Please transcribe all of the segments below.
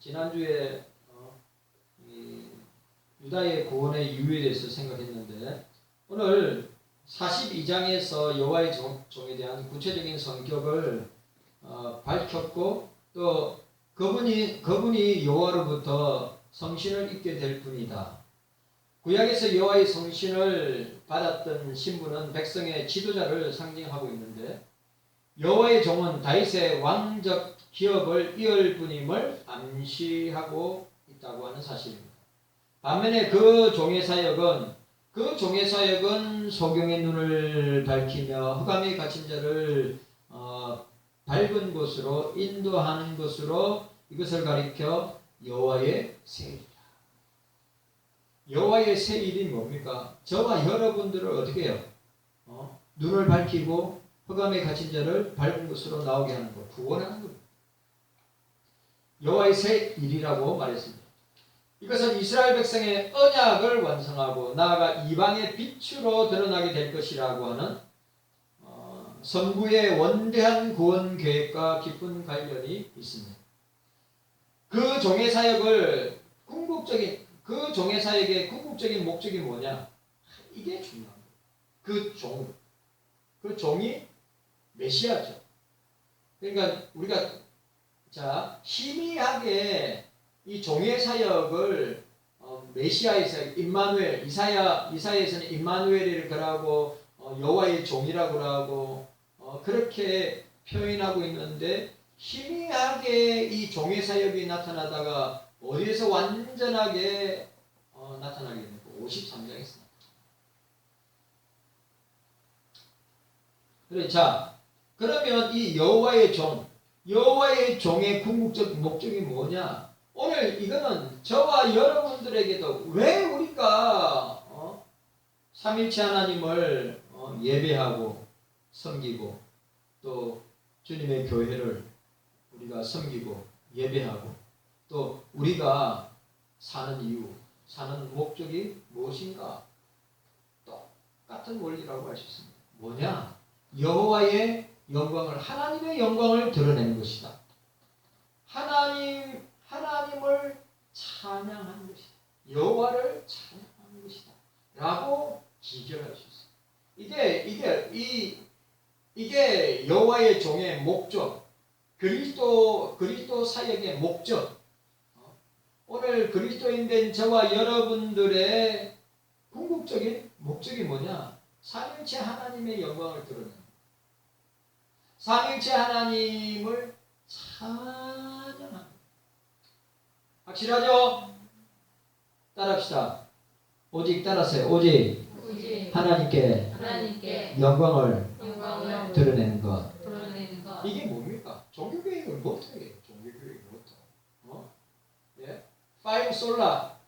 지난주에 이 유다의 구원의 이유에 대해서 생각했는데 오늘 42장에서 여호와의 종에 대한 구체적인 성격을 밝혔고 또 그분이 여호와로부터 성신을 입게 될 분이다. 구약에서 여호와의 성신을 받았던 신부는 백성의 지도자를 상징하고 있는데 여호와의 종은 다윗의 왕적 기업을 이을 분임을 암시하고 있다고 하는 사실입니다. 반면에 그 종의 사역은 소경의 눈을 밝히며 흑암에 갇힌 자를 밝은 곳으로 인도하는 것으로 이것을 가리켜 여호와의 세일이다. 여호와의 세일이 뭡니까? 저와 여러분들을 어떻게 해요? 눈을 밝히고 흑암에 갇힌 자를 밝은 곳으로 나오게 하는 것, 구원하는 것. 여호와의 세일이라고 말했습니다. 이것은 이스라엘 백성의 언약을 완성하고 나아가 이방의 빛으로 드러나게 될 것이라고 하는 선구의 원대한 구원 계획과 깊은 관련이 있습니다. 그 종의 사역의 궁극적인 목적이 뭐냐? 이게 중요한 거예요. 그 종이 메시아죠. 그러니까 우리가 희미하게 이 종의 사역을 메시아에서 임마누엘, 이사야에서는 임마누엘이라고 그러고 여호와의 종이라고 하고 그렇게 표현하고 있는데 희미하게 이 종의 사역이 나타나다가 어디에서 완전하게 나타나게 됩니까? 53장에서. 그래, 그러면 이 여호와의 종의 궁극적 목적이 뭐냐? 오늘 이거는 저와 여러분들에게도 왜 우리가 삼일체 하나님을 예배하고 섬기고 또 주님의 교회를 우리가 섬기고 예배하고 또 우리가 사는 이유, 사는 목적이 무엇인가? 똑같은 원리라고 할 수 있습니다. 뭐냐? 여호와의 영광을, 하나님의 영광을 드러내는 것이다. 하나님을 찬양하는 것이다. 여호와를 찬양하는 것이다. 라고 기결할 수 있습니다. 이게 여호와의 종의 목적, 그리스도 사역의 목적. 오늘 그리스도인 된 저와 여러분들의 궁극적인 목적이 뭐냐? 삼일체 하나님의 영광을 드러내는 거예요. 삼일체 하나님을 찬양하는 거예요. 확실하죠? 따라합시다. 오직 따라하세요. 오직 하나님께 영광을 드러내는 것. 이게 뭡니까? 종교교육을 못하게. 종교교육을 못하고. 예? 파임 솔라.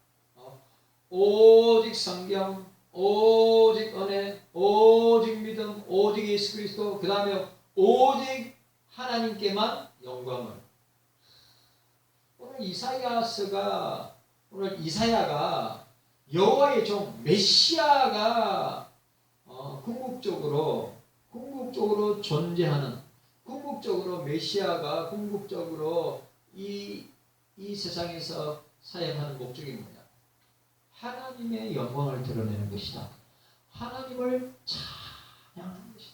오직 성경, 오직 은혜, 오직 믿음, 오직 예수 그리스도, 그 다음에 오직 하나님께만 영광을. 오늘 이사야가 여호와의 종 메시아가 궁극적으로 존재하는, 궁극적으로 메시아가 궁극적으로 이 세상에서 사역하는 목적이 뭐냐? 하나님의 영광을 드러내는 것이다. 하나님을 찬양하는 것이다.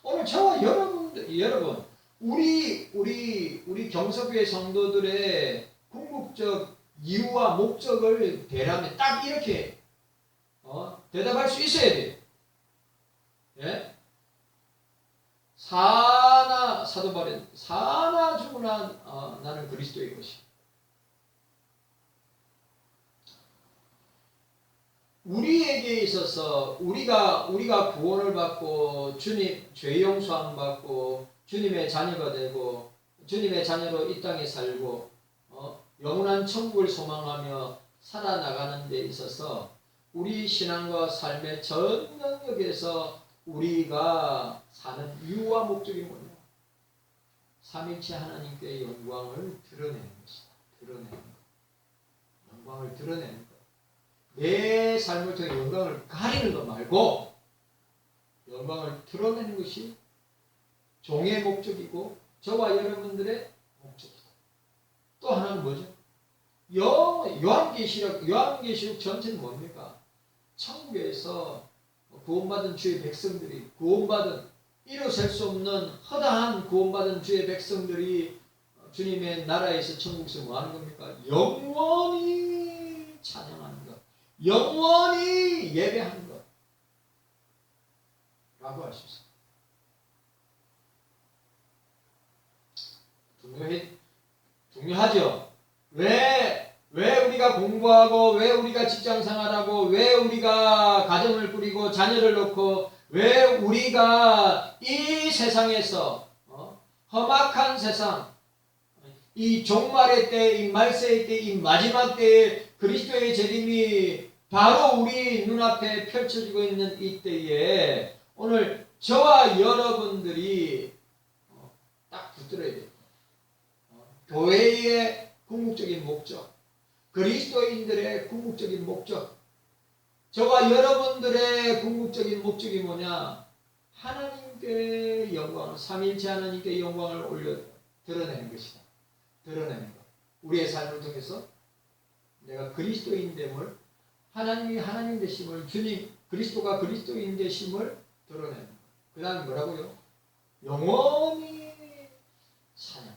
오늘 저와 여러분, 우리 경서교회 성도들의 궁극적 이유와 목적을 대라면 딱 이렇게 대답할 수 있어야 돼요. 예? 사도 바울은 사나 죽으나 나는 그리스도의 것이. 우리에게 있어서 우리가 구원을 받고 주님 죄 용서함 받고 주님의 자녀가 되고 주님의 자녀로 이 땅에 살고 영원한 천국을 소망하며 살아나가는 데 있어서 우리 신앙과 삶의 전 영역에서 우리가 사는 이유와 목적이 뭐냐? 삼일체 하나님께 영광을 드러내는 것이다. 드러내는 것. 영광을 드러내는 것. 내 삶을 통해 영광을 가리는 것 말고 영광을 드러내는 것이 종의 목적이고 저와 여러분들의 목적이다. 하나는 뭐죠? 요한계시록 전체는 뭡니까? 천국에서 구원받은 주의 백성들이 구원받은 이루 셀 수 없는 허다한 구원받은 주의 백성들이 주님의 나라에서 천국에서 뭐 하는 겁니까? 영원히 찬양하는 것, 영원히 예배하는 것 라고 할 수 있습니다. 중요하죠. 왜 우리가 공부하고, 왜 우리가 직장 생활하고, 왜 우리가 가정을 꾸리고 자녀를 놓고, 왜 우리가 이 세상에서 험악한 세상, 이 종말의 때, 이 말세의 때, 이 마지막 때에 그리스도의 재림이 바로 우리 눈앞에 펼쳐지고 있는 이 때에 오늘 저와 여러분들이 딱 붙들어야 돼요. 교회의 궁극적인 목적, 그리스도인들의 궁극적인 목적, 저와 여러분들의 궁극적인 목적이 뭐냐? 하나님께 영광을, 삼일체 하나님께 영광을 올려 드러내는 것이다. 드러내는 것. 우리의 삶을 통해서 내가 그리스도인 됨을, 하나님이 하나님 되심을, 주님 그리스도가 그리스도인 되심을 드러내는 것. 그 다음에 뭐라고요? 영원히 찬양하는.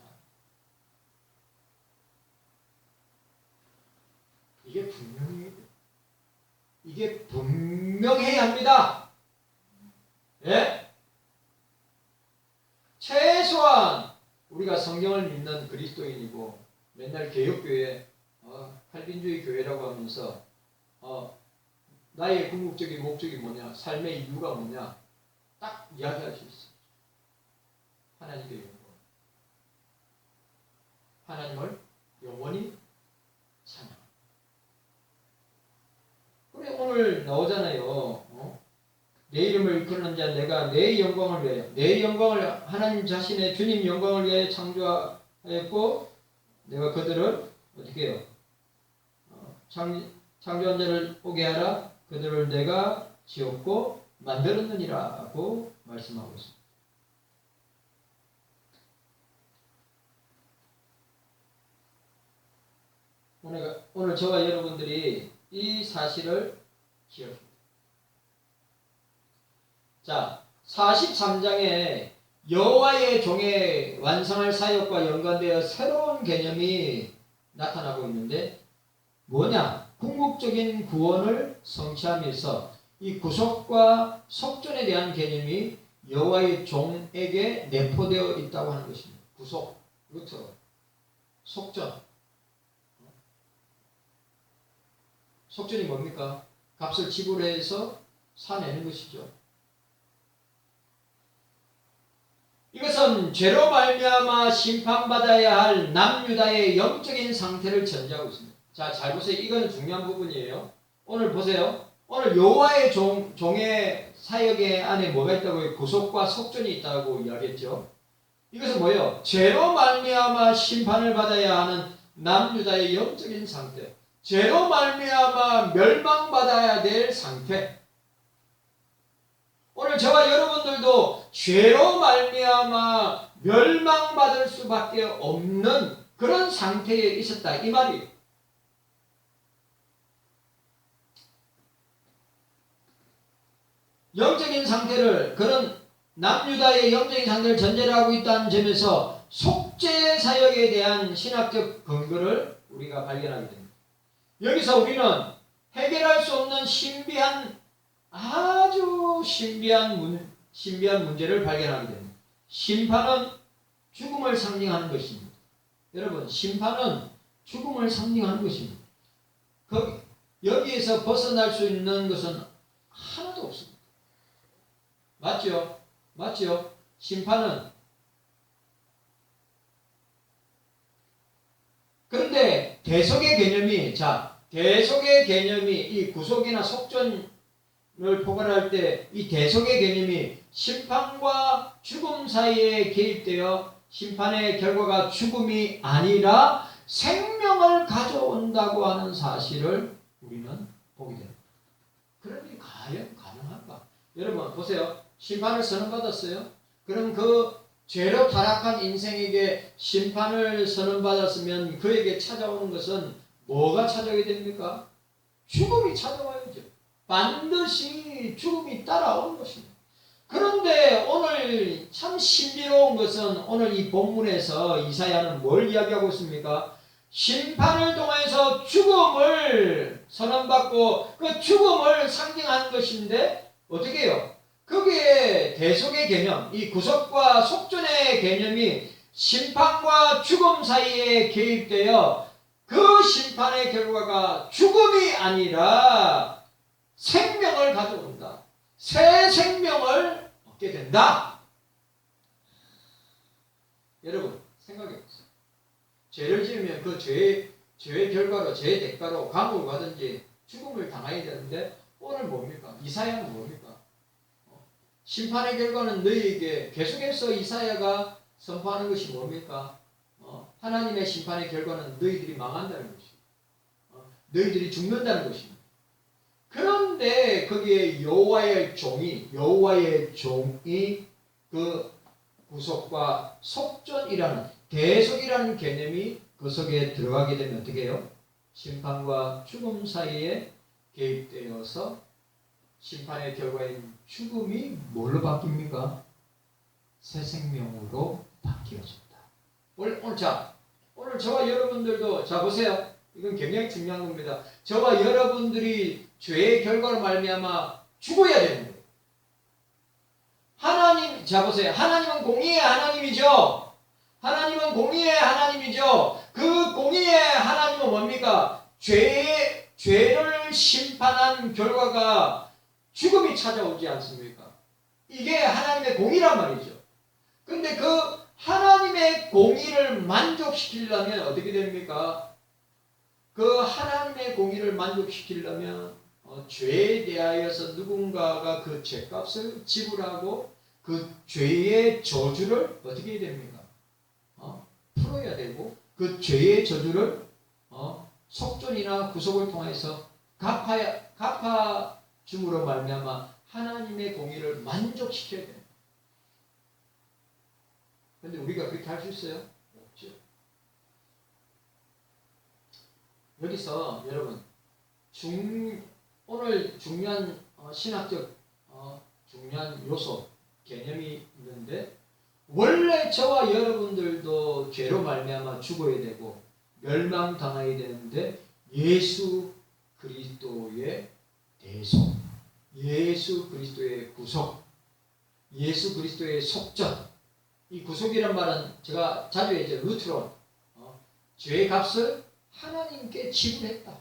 이게 분명해야 합니다. 예? 최소한 우리가 성경을 믿는 그리스도인이고 맨날 개혁교회, 칼빈주의 교회라고 하면서 나의 궁극적인 목적이 뭐냐, 삶의 이유가 뭐냐 딱 이야기할 수 있어요. 하나님께 영광, 하나님을 영원히 찬양. 그래 오늘 나오잖아요. 내 이름을 일컫는 자 내가 내 영광을 위하여, 내 영광을 하나님 자신의 주님 영광을 위하여 창조하였고 내가 그들을 어떻게 해요? 창조한 자를 오게 하라. 그들을 내가 지었고 만들었느니라고 말씀하고 있습니다. 오늘 저와 여러분들이 이 사실을 기억합니다. 자, 43장에 여호와의 종의 완성할 사역과 연관되어 새로운 개념이 나타나고 있는데 뭐냐? 궁극적인 구원을 성취하면서 이 구속과 속전에 대한 개념이 여호와의 종에게 내포되어 있다고 하는 것입니다. 구속, 루트, 속전. 속전이 뭡니까? 값을 지불해서 사내는 것이죠. 이것은 죄로 말미암아 심판받아야 할 남유다의 영적인 상태를 전제하고 있습니다. 자, 잘 보세요. 이건 중요한 부분이에요. 오늘 보세요. 오늘 여호와의 종의 사역의 안에 뭐가 있다고요? 구속과 속전이 있다고 이야기했죠. 이것은 뭐예요? 죄로 말미암아 심판을 받아야 하는 남유다의 영적인 상태. 죄로 말미암아 멸망받아야 될 상태. 오늘 저와 여러분들도 죄로 말미암아 멸망받을 수밖에 없는 그런 상태에 있었다 이 말이에요. 영적인 상태를, 그런 남유다의 영적인 상태를 전제로 하고 있다는 점에서 속죄 사역에 대한 신학적 근거를 우리가 발견하게 됩니다. 여기서 우리는 해결할 수 없는 아주 신비한 문제를 발견하게 됩니다. 심판은 죽음을 상징하는 것입니다. 여러분, 심판은 죽음을 상징하는 것입니다. 여기에서 벗어날 수 있는 것은 하나도 없습니다. 맞죠? 맞죠? 심판은. 그런데 대속의 개념이, 이 구속이나 속전을 포괄할 때 이 대속의 개념이 심판과 죽음 사이에 개입되어 심판의 결과가 죽음이 아니라 생명을 가져온다고 하는 사실을 우리는 보게 됩니다. 그러니 과연 가능한가? 여러분 보세요. 심판을 선언받았어요. 그럼 그 죄로 타락한 인생에게 심판을 선언받았으면 그에게 찾아오는 것은 뭐가 찾아오게 됩니까? 죽음이 찾아와야죠. 반드시 죽음이 따라오는 것입니다. 그런데 오늘 참 신비로운 것은 오늘 이 본문에서 이사야는 뭘 이야기하고 있습니까? 심판을 통해서 죽음을 선언받고 그 죽음을 상징하는 것인데 어떻게 해요? 거기에 대속의 개념, 이 구속과 속전의 개념이 심판과 죽음 사이에 개입되어 그 심판의 결과가 죽음이 아니라 생명을 가져온다. 새 생명을 얻게 된다. 여러분 생각해 보세요. 죄를 지으면 그 죄의 결과로 죄의 대가로 감옥을 가든지 죽음을 당해야 되는데 오늘 뭡니까? 이사야는 뭡니까? 심판의 결과는 너희에게 계속해서 이사야가 선포하는 것이 뭡니까? 하나님의 심판의 결과는 너희들이 망한다는 것입니다. 너희들이 죽는다는 것입니다. 그런데 거기에 여호와의 종이 그 구속과 속전이라는 대속이라는 개념이 그 속에 들어가게 되면 어떻게 해요? 심판과 죽음 사이에 개입되어서 심판의 결과인 죽음이 뭘로 바뀝니까? 새 생명으로 바뀌어진다. 오늘 저와 여러분들도 자 보세요. 이건 굉장히 중요한 겁니다. 저와 여러분들이 죄의 결과로 말미암아 죽어야 되는 거예요. 하나님 자 보세요. 하나님은 공의의 하나님이죠. 하나님은 공의의 하나님이죠. 그 공의의 하나님은 뭡니까? 죄를 심판한 결과가 죽음이 찾아오지 않습니까? 이게 하나님의 공의란 말이죠. 근데 그 하나님의 공의를 만족시키려면 어떻게 됩니까? 그 하나님의 공의를 만족시키려면 죄에 대하여서 누군가가 그 죄값을 지불하고 그 죄의 저주를 어떻게 해야 됩니까? 풀어야 되고 그 죄의 저주를 속전이나 구속을 통해서 갚아줌으로 말미암아 하나님의 공의를 만족시켜야 됩니다. 그런데 우리가 그렇게 할 수 있어요? 없죠. 여기서 여러분 오늘 중요한 신학적 중요한 요소 개념이 있는데 원래 저와 여러분들도 죄로 말미암아 죽어야 되고 멸망당해야 되는데 예수 그리스도의 대속, 예수 그리스도의 구속, 예수 그리스도의 속전. 이 구속이란 말은 제가 자주 얘기하죠. 루트론. 죄의 값을 하나님께 지불했다.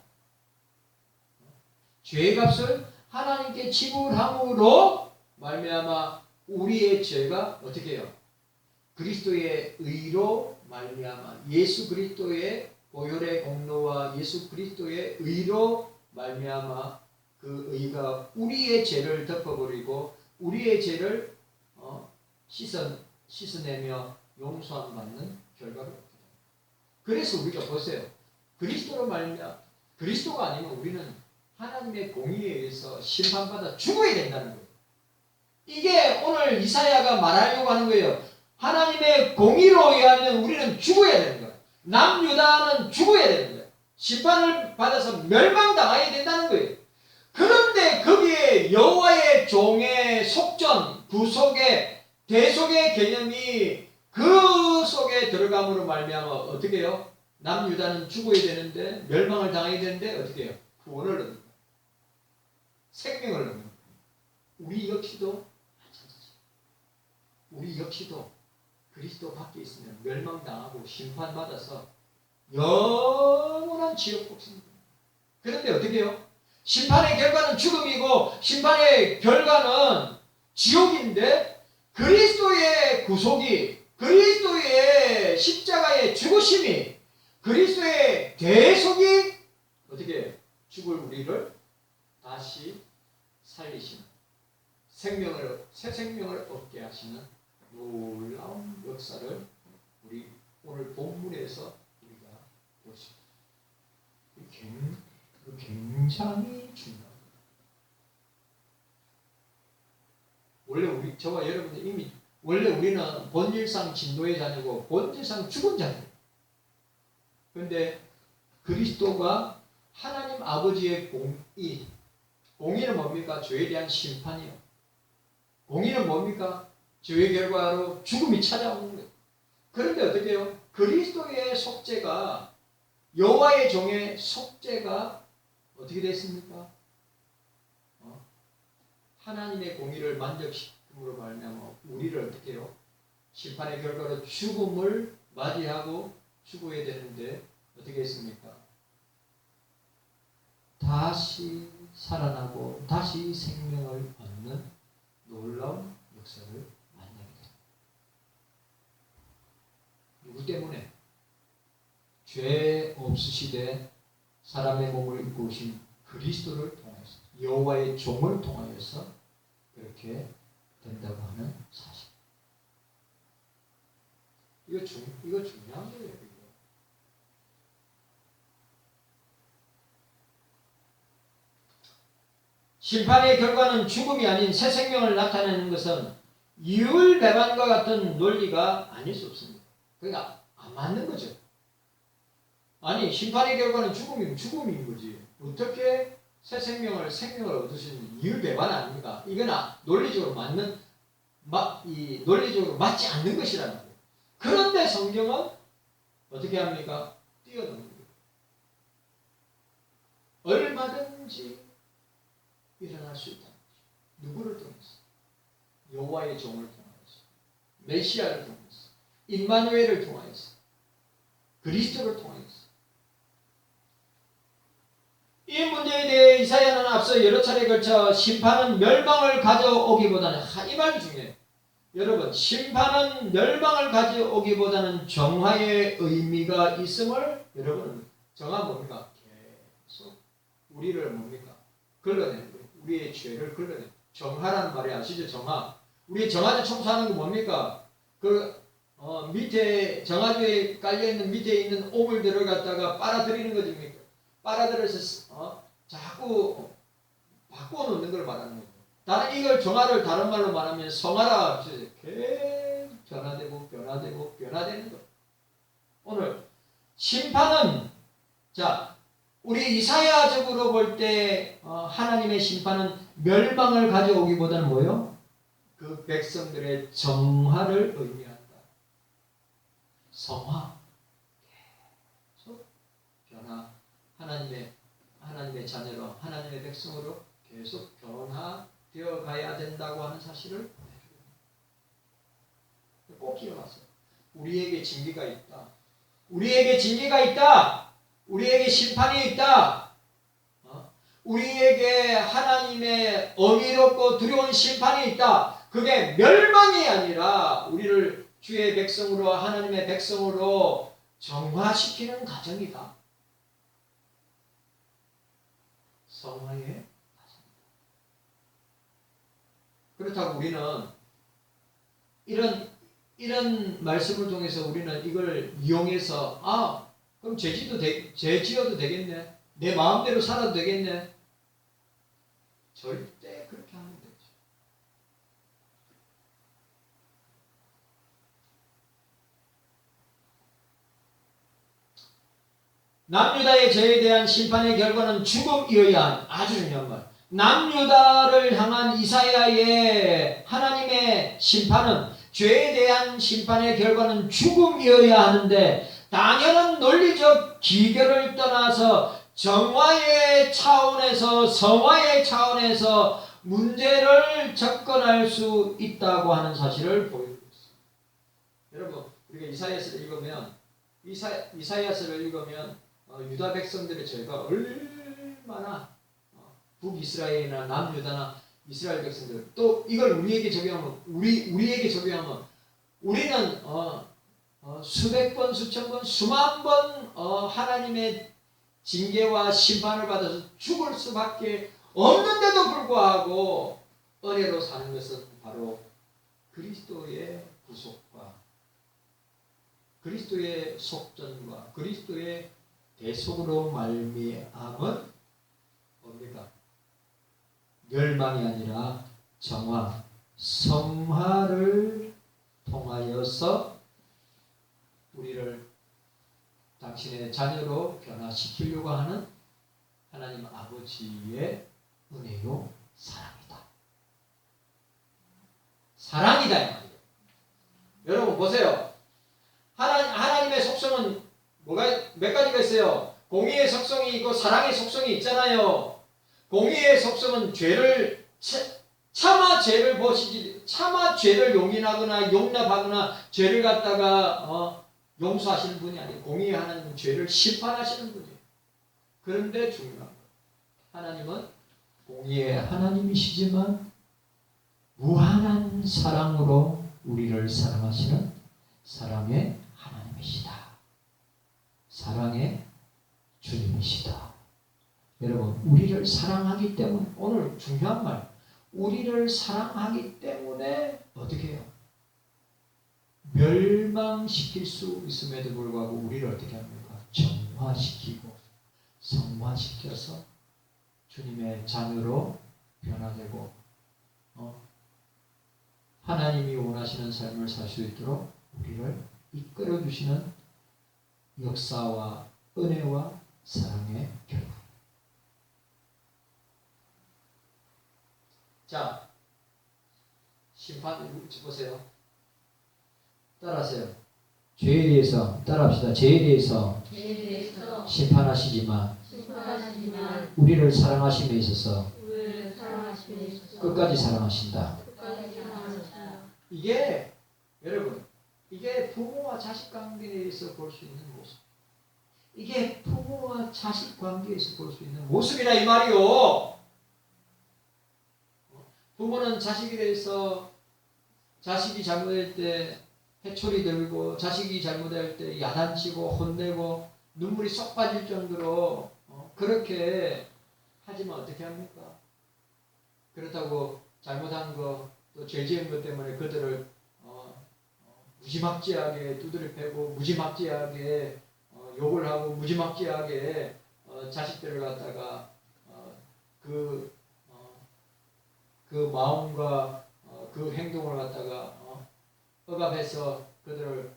죄의 값을 하나님께 지불함으로 말미암아 우리의 죄가 어떻게 해요? 그리스도의 의로 말미암아 예수 그리스도의 보혈의 공로와 예수 그리스도의 의로 말미암아 그 의가 우리의 죄를 덮어버리고 우리의 죄를 씻어내며 용서함 받는 결과를 얻게 됩니다. 그래서 우리가 보세요. 그리스도로 말미암아 그리스도가 아니면 우리는 하나님의 공의에 의해서 심판받아 죽어야 된다는 거예요. 이게 오늘 이사야가 말하려고 하는 거예요. 하나님의 공의로 의하면 우리는 죽어야 되는 거예요. 남유다는 죽어야 되는 거예요. 심판을 받아서 멸망당해야 된다는 거예요. 그런데 거기에 여호와의 종의 속전, 구속의 대속의 개념이 그 속에 들어감으로 말미암아 어떻게 해요? 남유다는 죽어야 되는데 멸망을 당해야 되는데 어떻게 해요? 구원을 얻는 거예요. 생명을 얻는 거예요. 우리 역시도 그리스도 밖에 있으면 멸망당하고 심판받아서 영원한 지옥 복습니다. 그런데 어떻게 해요? 심판의 결과는 죽음이고 심판의 결과는 지옥인데 그리스도의 구속이 그리스도의 십자가의 죽으심이 그리스도의 대속이 어떻게 해요? 죽을 우리를 다시 살리시는 새 생명을 얻게 하시는 놀라운 역사를 우리 오늘 본문에서 우리가 볼 수 있습니다. 굉장히 중요합니다. 원래 저와 여러분들 이미 원래 우리는 본질상 진노의 자녀고 본질상 죽은 자녀예요. 그런데 그리스도가 하나님 아버지의 공의는 뭡니까? 죄에 대한 심판이요. 공의는 뭡니까? 죄의 결과로 죽음이 찾아오는 거예요. 그런데 어떻게 해요? 그리스도의 속죄가, 여호와의 종의 속죄가 어떻게 됐습니까? 하나님의 공의를 만족시킴으로 말미암아 우리를 어떻게 해요? 심판의 결과로 죽음을 맞이하고 죽어야 되는데 어떻게 했습니까? 다시 살아나고 다시 생명을 얻는 놀라운 역사를 만나게 됩니다. 누구 때문에? 죄 없으시되 사람의 몸을 입고 오신 그리스도를 통해서, 여호와의 종을 통하여서 그렇게 된다고 하는 사실. 이거 중요한 거예요. 이거. 심판의 결과는 죽음이 아닌 새 생명을 나타내는 것은 이율배반과 같은 논리가 아닐 수 없습니다. 그러니까 안 맞는 거죠. 아니, 심판의 결과는 죽음이면 죽음인 거지. 어떻게 새 생명을 얻으시는 이율배반 아닙니까? 이거나 논리적으로 논리적으로 맞지 않는 것이라는 거예요. 그런데 성경은 어떻게 합니까? 뛰어넘는 거예요. 얼마든지 일어날 수 있다는 거죠. 누구를 통해서? 여호와의 종을 통하여서, 메시아를 통해서, 임마누엘을 통하여서, 그리스도를 통하여서. 이 문제에 대해 이사야는 앞서 여러 차례 걸쳐 심판은 멸망을 가져오기보다는, 이 말이 중요해요. 여러분, 심판은 멸망을 가져오기보다는 정화의 의미가 있음을, 여러분, 정화 뭡니까? 계속 우리를 뭡니까? 걸러내는 거예요. 우리의 죄를 걸러내는. 정화라는 말이 아시죠? 정화. 우리 정화조 청소하는 거 뭡니까? 밑에 정화조에 깔려있는 밑에 있는 오물들을 갖다가 빨아들이는 거지. 빨아들여서 자꾸 바꿔놓는 걸 말하는 거예요. 나는 이걸 정화를 다른 말로 말하면 성화라. 계속 변화되는 거예요. 오늘 심판은, 자, 우리 이사야적으로 볼 때 하나님의 심판은 멸망을 가져오기보다는 뭐예요? 그 백성들의 정화를 의미한다. 성화, 계속 변화, 하나님의 자녀로, 하나님의 백성으로 계속 변화되어 가야 된다고 하는 사실을 보여줍니다. 꼭 기억하세요. 우리에게 징계가 있다. 우리에게 징계가 있다. 우리에게 심판이 있다. 우리에게 하나님의 어미롭고 두려운 심판이 있다. 그게 멸망이 아니라 우리를 주의 백성으로, 하나님의 백성으로 정화시키는 과정이다. 성화의 과정이다. 그렇다고 우리는 이런 말씀을 통해서 우리는 이걸 이용해서 그럼 죄 지어도 되겠네. 내 마음대로 살아도 되겠네. 절대 그렇게 하면 되죠. 남유다의 죄에 대한 심판의 결과는 죽음이어야 한, 아주 중요한 말. 남유다를 향한 이사야의 하나님의 심판은, 죄에 대한 심판의 결과는 죽음이어야 하는데, 당연한 논리적 기결을 떠나서 정화의 차원에서, 성화의 차원에서 문제를 접근할 수 있다고 하는 사실을 보여주고 있습니다. 여러분, 우리가 이사야서를 읽으면 유다 백성들의 죄가 얼마나, 북이스라엘이나 남유다나 이스라엘 백성들, 또 이걸 우리에게 적용하면 우리는 수백 번, 수천 번, 수만 번 하나님의 징계와 심판을 받아서 죽을 수밖에 없는데도 불구하고 은혜로 사는 것은 바로 그리스도의 구속과 그리스도의 속전과 그리스도의 대속으로 말미암은 뭡니까? 멸망이 아니라 정화, 성화를 통하여서 우리를 당신의 자녀로 변화시키려고 하는 하나님 아버지의 은혜요 사랑이다. 사랑이다 이 말이에요. 여러분 보세요. 하나님의 속성은 몇 가지가 있어요. 공의의 속성이 있고 사랑의 속성이 있잖아요. 공의의 속성은 죄를 차마 죄를 보시지, 차마 죄를 용인하거나 용납하거나 죄를 갖다가 용서하시는 분이 아니에요. 공의의 하나님은 죄를 심판하시는 분이에요. 그런데 중요한 것, 하나님은 공의의 하나님이시지만 무한한 사랑으로 우리를 사랑하시는 사랑의 하나님이시다. 사랑의 주님이시다. 여러분, 우리를 사랑하기 때문에, 오늘 중요한 말, 우리를 사랑하기 때문에 어떻게 해요? 멸망시킬 수 있음에도 불구하고 우리를 어떻게 합니까? 정화시키고 성화시켜서 주님의 자녀로 변화되고 하나님이 원하시는 삶을 살 수 있도록 우리를 이끌어 주시는 역사와 은혜와 사랑의 결과. 자, 심판 보세요. 따라하세요. 죄에 대해서 따라합시다. 죄에 대해서 심판하시지만 우리를 사랑하심에 있어서 끝까지 사랑하신다. 이게 여러분, 이게 부모와 자식 관계에서 볼 수 있는 모습. 이게 부모와 자식 관계에서 볼 수 있는 모습이라 이 말이요. 부모는 자식에 대해서 자식이 잘못할 때 해초리 들고 자식이 잘못할 때 야단치고 혼내고 눈물이 쏙 빠질 정도로 그렇게 하지만 어떻게 합니까? 그렇다고 잘못한 거 또 죄 지은 것 때문에 그들을 무지막지하게 두드려 패고 무지막지하게 욕을 하고 무지막지하게 자식들을 갖다가 그 마음과 그 행동을 갖다가 억압해서 그들을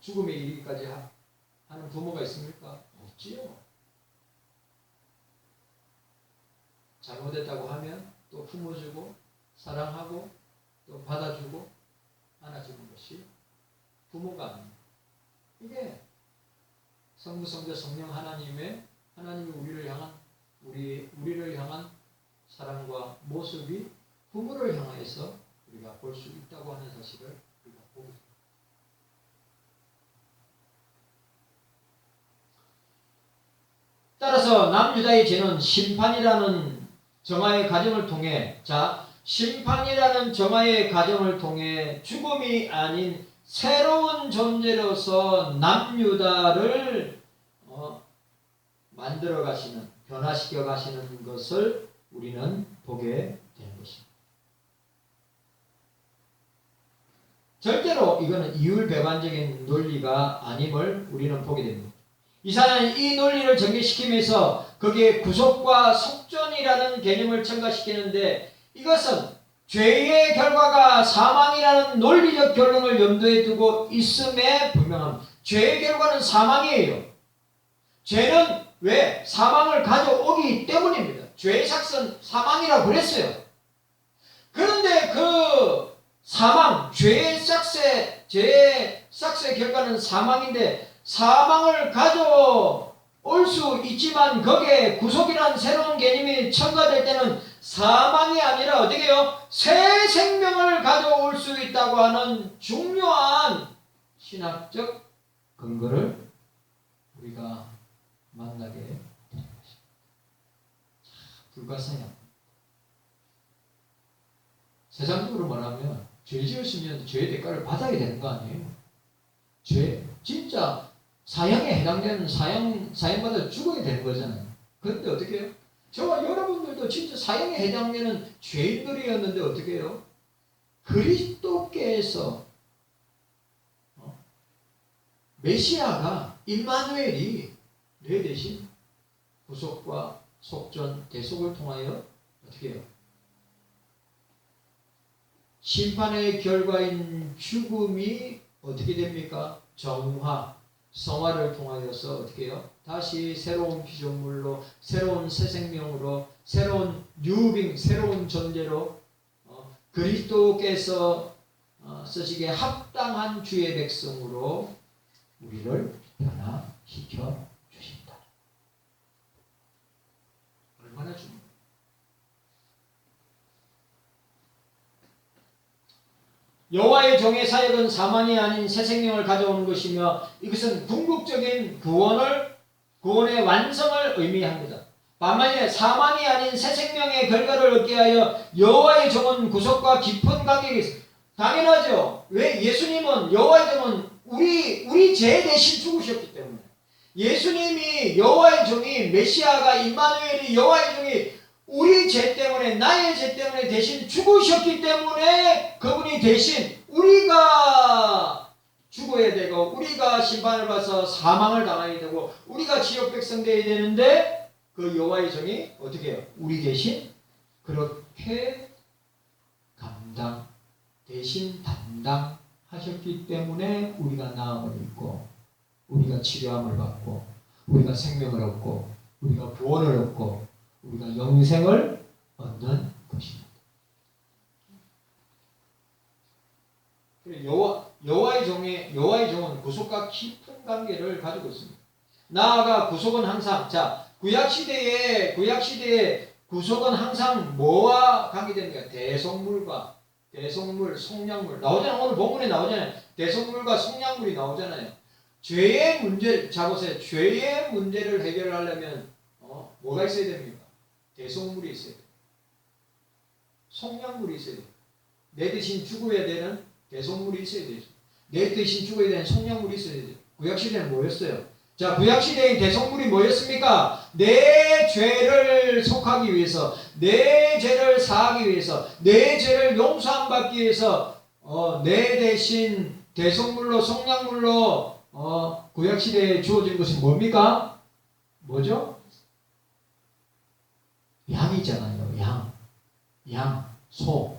죽음에 이르기까지 하는 부모가 있습니까? 없지요. 잘못했다고 하면 또 품어주고 사랑하고 또 받아주고 안아주는 것이 부모가 아닙니다. 이게 성부, 성자, 성령 하나님이 우리를 향한 사랑과 모습이 부모를 향해서 우리가 볼 수 있다고 하는 사실을 우리가 보고 있습니다. 따라서 남유다의 죄는 심판이라는 정화의 과정을 통해 심판이라는 정화의 과정을 통해 죽음이 아닌 새로운 존재로서 남유다를 만들어 가시는, 변화시켜 가시는 것을 우리는 보게 되는 것입니다. 절대로 이거는 이율배반적인 논리가 아님을 우리는 보게 됩니다. 이사야는 이 논리를 전개시키면서 거기에 구속과 속전이라는 개념을 첨가시키는데, 이것은 죄의 결과가 사망이라는 논리적 결론을 염두에 두고 있음에 분명합니다. 죄의 결과는 사망이에요. 죄는 왜? 사망을 가져오기 때문입니다. 죄의 삭은 사망이라고 그랬어요. 그런데 그 사망, 죄의 삭스의 결과는 사망인데, 사망을 가져올 수 있지만 거기에 구속이라는 새로운 개념이 첨가될 때는 사망이 아니라 어떻게 해요? 새 생명을 가져올 수 있다고 하는 중요한 신학적 근거를 우리가 만나게 되는 것입니다. 불가사의합니다. 세상적으로 말하면 죄 지었으면 죄의 대가를 받아야 되는 거 아니에요? 진짜 사형에 해당되는 사형받아 죽어야 되는 거잖아요. 그런데 어떻게 해요? 저와 여러분들도 진짜 사형에 해당되는 죄인들이었는데 어떻게 해요? 그리스도께서 메시아가 임마누엘이 내 대신 구속과 속전, 대속을 통하여 어떻게 해요? 심판의 결과인 죽음이 어떻게 됩니까? 정화, 성화를 통하여서 어떻게 해요? 다시 새로운 피조물로, 새로운 새 생명으로, 새로운 뉴빙, 새로운 존재로 그리스도께서 쓰시기에 합당한 주의 백성으로 우리를 변화시켜 주신다. 얼마나 중요해요. 여호와의 종의 사역은 사망이 아닌 새 생명을 가져오는 것이며 이것은 궁극적인 구원의 완성을 의미합니다. 반면에 사망이 아닌 새 생명의 결과를 얻게 하여 여호와의 종은 구속과 깊은 관계가 있습니다. 당연하죠. 왜? 예수님은 여호와의 종은 우리 죄 대신 죽으셨기 때문에. 예수님이 여호와의 종이 메시아가 임마누엘이 여호와의 종이 우리 죄 때문에 나의 죄 때문에 대신 죽으셨기 때문에 그분이 대신 우리가 죽어야 되고 우리가 심판을 받아서 사망을 당하게 되고 우리가 지옥 백성 되어야 되는데 그 여호와의 종이 어떻게 해요? 우리 대신 그렇게 대신 담당하셨기 때문에 우리가 나음을 입고 우리가 치료함을 받고 우리가 생명을 얻고 우리가 구원을 얻고 우리가 영생을 얻는 것입니다. 여호와의 종은 구속과 깊은 관계를 가지고 있습니다. 나아가 구속은 항상 구약 시대에 구속은 항상 뭐와 관계됩니까? 대속물, 속량물 나오잖아요. 오늘 본문에 나오잖아요. 대속물과 속량물이 나오잖아요. 죄의 문제를 보세요. 죄의 문제를 해결하려면 뭐가 있어야 됩니까? 대속물이 있어야 돼요. 속량물이 있어야 돼요. 내 대신 죽어야 되는 대속물이 있어야 돼요. 내 대신 죽어야 되는 속량물이 있어야 돼요. 구약시대는 뭐였어요? 구약시대의 대속물이 뭐였습니까? 내 죄를 속하기 위해서, 내 죄를 사하기 위해서, 내 죄를 용서함 받기 위해서 내 대신 대속물로 속량물로 구약시대에 주어진 것이 뭡니까? 뭐죠? 양이잖아요. 양, 소.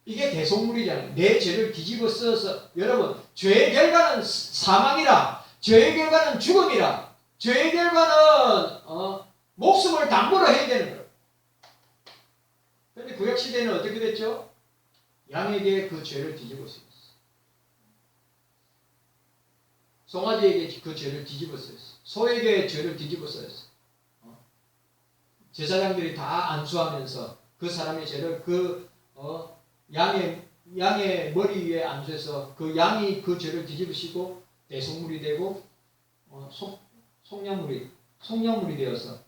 이게 대속물이잖아요. 내 죄를 뒤집어 써서 여러분 죄의 결과는 사망이라, 죄의 결과는 죽음이라, 죄의 결과는 목숨을 담보로 해야 되는 거예요. 그런데 구약시대는 어떻게 됐죠? 양에게 그 죄를 뒤집어 쓰였어요. 송아지에게 그 죄를 뒤집어 쓰였어요. 소에게 죄를 뒤집어 쓰였어요. 제사장들이 다 안수하면서 그 사람의 죄를 양의 머리 위에 안수해서 그 양이 그 죄를 뒤집으시고 대속물이 되고 속량물이 되어서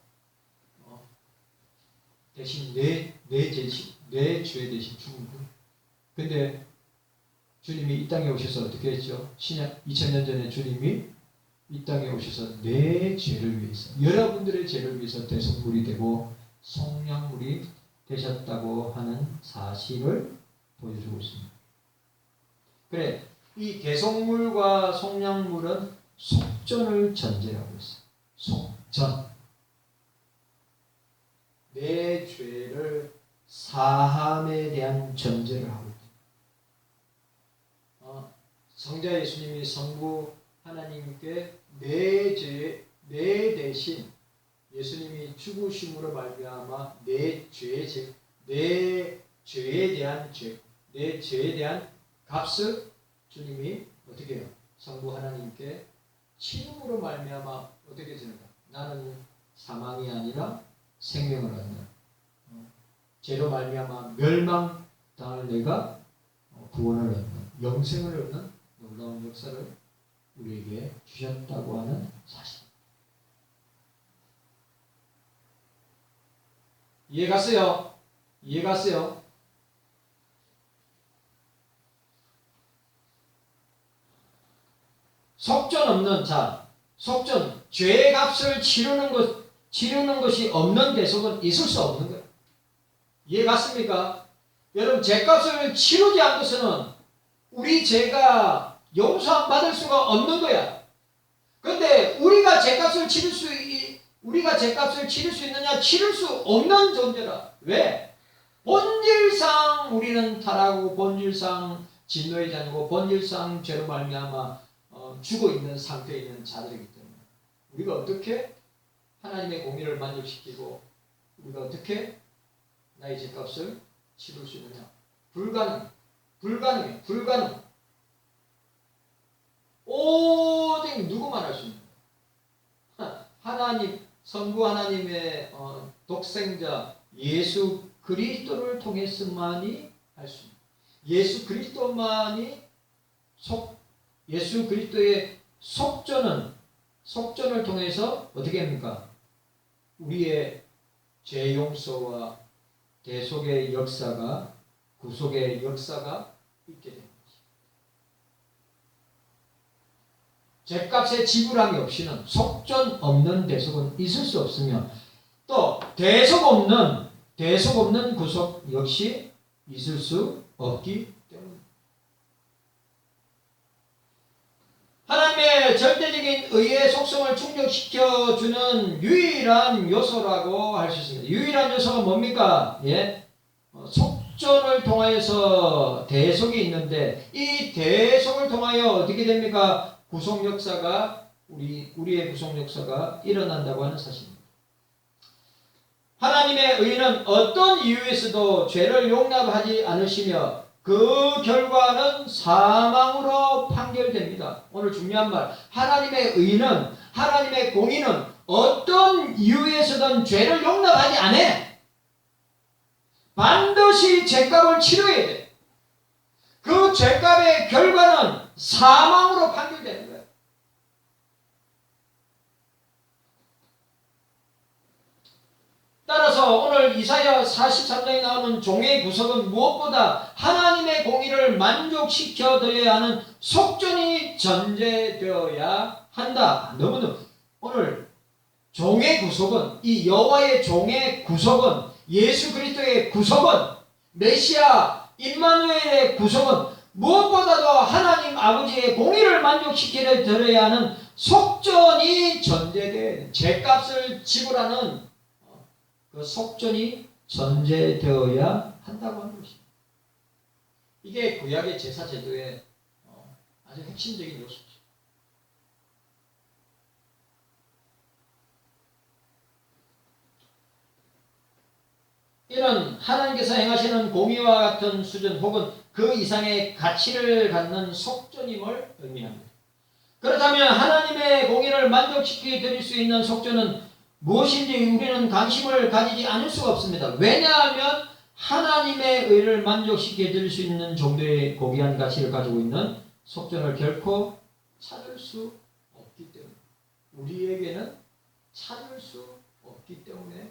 대신 내 죄 대신 죽은 분. 근데 주님이 이 땅에 오셔서 어떻게 했죠? 2000년 전에 주님이 이 땅에 오셔서 내 죄를 위해서, 여러분들의 죄를 위해서 대속물이 되고 속량물이 되셨다고 하는 사실을 보여주고 있습니다. 그래, 이 대속물과 속량물은 속전을 전제라고 했어요. 속전. 내 죄를 사함에 대한 전제를 하고 있다. 성자 예수님이 성부 하나님께 내 대신 예수님이 죽으심으로 말미암아 내 죄에 대한 값을 주님이 어떻게 해요? 성부 하나님께 치름으로 말미암아 어떻게 되는가? 나는 사망이 아니라 생명을 얻는, 죄로 말미암아 멸망당할 내가 구원을 얻는, 영생을 얻는 놀라운 역사를 우리에게 주셨다고 하는 사실. 이해갔어요? 속전 없는 속전, 죄의 값을 치르는 것이 없는 대속은 있을 수 없는 거예요. 이해갔습니까? 여러분, 죄값을 치르지 않고서는 우리 죄가 용서함 받을 수가 없는 거야. 그런데 우리가 죄값을 치를 수 있느냐? 치를 수 없는 존재라. 왜? 본질상 우리는 타락하고 본질상 진노의 자녀고 본질상 죄로 말미암아 죽어 있는 상태에 있는 자들이기 때문에 우리가 어떻게 하나님의 공의를 만족시키고 우리가 어떻게 나의 죄값을 치를 수 있느냐? 불가능해. 오직 누구만 할 수 있는 거예요. 하나님, 성부 하나님의 독생자 예수 그리스도를 통해서만이 할 수 있는 거예요. 예수 그리스도만이 예수 그리스도의 속전을 통해서 어떻게 합니까? 우리의 죄 용서와 대속의 역사가 구속의 역사가 있게 됩니다. 죄값의 지불함이 없이는 속전 없는 대속은 있을 수 없으며 또 대속 없는 구속 역시 있을 수 없기 때문입니다. 하나님의 절대적인 의의 속성을 충족시켜주는 유일한 요소라고 할 수 있습니다. 유일한 요소가 뭡니까? 속전을 통하여서 대속이 있는데 이 대속을 통하여 어떻게 됩니까? 구속 역사가 우리의 구속 역사가 일어난다고 하는 사실입니다. 하나님의 의는 어떤 이유에서도 죄를 용납하지 않으시며 그 결과는 사망으로 판결됩니다. 오늘 중요한 말, 하나님의 의는 하나님의 공의는 어떤 이유에서든 죄를 용납하지 않아. 반드시 죄값을 치러야 돼. 그 죄값의 결과는 사망으로 판결되는 거예요. 따라서 오늘 이사야 43장에 나오는 종의 구속은 무엇보다 하나님의 공의를 만족시켜 드려야 하는 속전이 전제되어야 한다. 너무너무 오늘 종의 구속은 이 여호와의 종의 구속은 예수 그리스도의 구속은 메시아 임마누엘의 구속은 무엇보다도 하나님 아버지의 공의를 만족시켜 드려야 하는 속전이 전제된 죄값을 지불하는 그 속전이 전제되어야 한다고 하는 것입니다. 이게 구약의 제사 제도의 아주 핵심적인 요소죠. 이는 하나님께서 행하시는 공의와 같은 수준 혹은 그 이상의 가치를 갖는 속전임을 의미합니다. 그렇다면 하나님의 공의를 만족시켜 드릴 수 있는 속전은 무엇인지 우리는 관심을 가지지 않을 수가 없습니다. 왜냐하면 하나님의 의를 만족시켜 드릴 수 있는 정도의 고귀한 가치를 가지고 있는 속전을 결코 찾을 수 없기 때문에 우리에게는 찾을 수 없기 때문에